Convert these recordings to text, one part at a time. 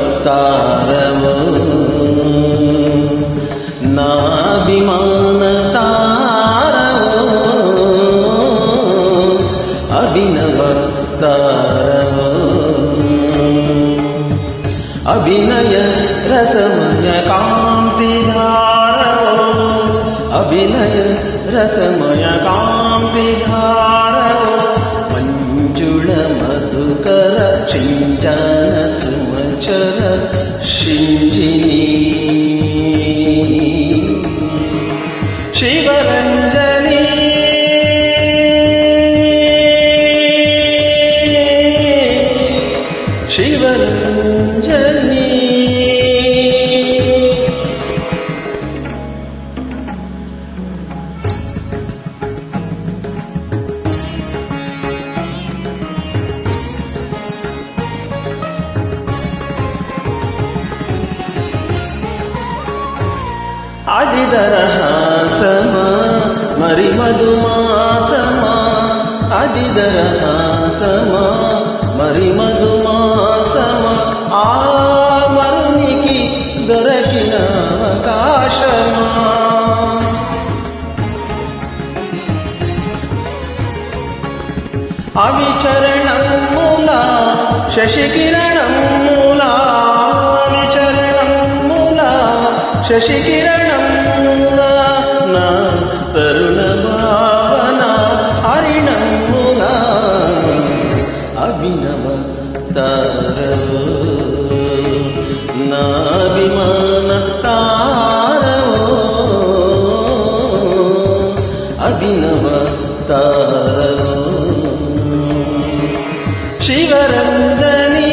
అభినవతారము నాభిమాన తారము అభినవతారము అభినయ రసమయ కాంతిధారము అభినయ రసమయ కాంతిధారము మంజుళ మధుకర చింతన సుమచర శింజిని శివరంజని శివరంజని అదిదరహాసమా మరి మధుమాసమా అదిదరహాసమా మరి మధుమాసమా ఆ మరునికి దొరకిన అవకాశమా అవిచరణముల శశికిరణముల అవిచరణముల శశికిరణముల నా తరుణ భావన హరిణముల అభినవ తారవు నాభిమాన తారవు అభినవ తారవు శివరంజని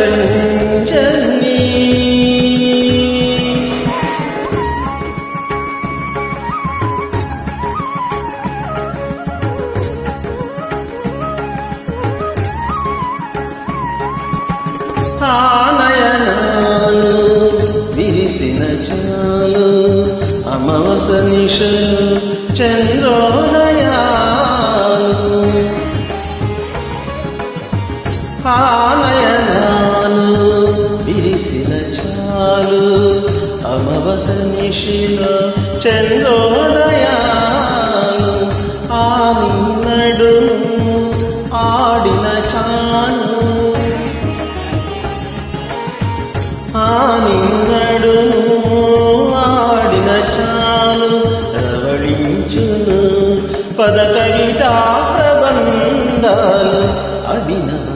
శివరంజని ఆనయనాలు విరిసిన చాలు అమావాస నిశలు చంద్రోదయాలు ఆనయనాలు విరిసిన చాలు అమావాస నిశలు చంద్రోదయాలు ఆ నిన్నడు ఆడిన చాలు ఆ నిన్నడు ఆడిన చాలు రవళించును పద కవితా ప్రబంధాలు అభినవ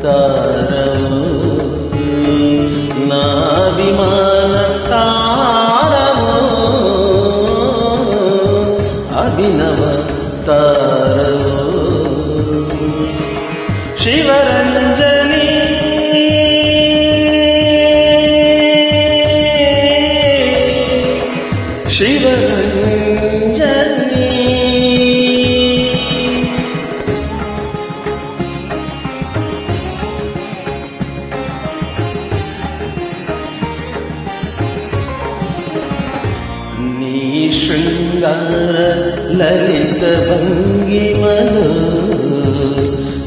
తారము నాభిమాన తారము అభినవ తారము శివరంజని శివరంజని నీ శృంగార లలిత భంగిమలు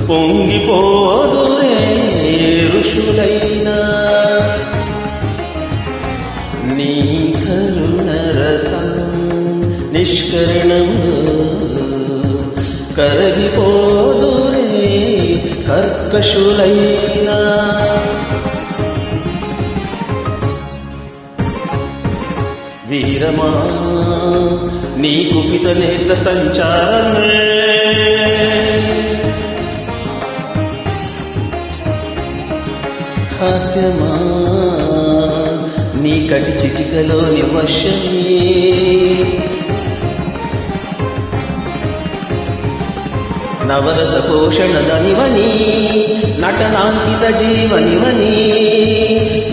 పొంగిపోదురే ఋషులైనా నీ కరుణ రసం నిష్కరణము కరగిపోదురే కర్కశులైనా వీరమా నీ కుపిత నేత్ర సంచారమే హాస్యమా నీ కటి చిటికలోని వశమే నవరస పోషణ దనివని నటనాంకిత జీవనివని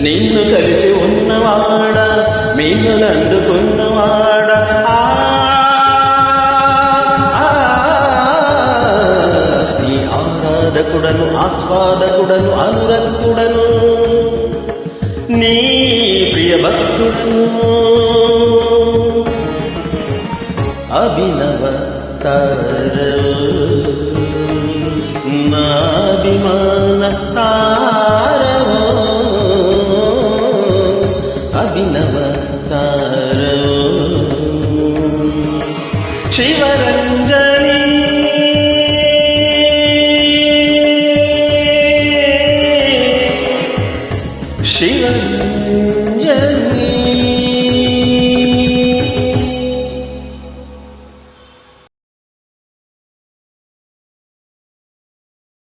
నిన్ను కలిసి ఉన్నవాడ మీనులందుకున్నవాడ నీ ఆరాధకుడను ఆస్వాదకుడను అనురక్తుడను నీ ప్రియ భక్తుడను అభినవ ತಾರವೋ ನಾಭಿಮಾನ ತಾರವೋ ಅಭಿನವ ತಾರವೋ ಶಿವರಂಜನ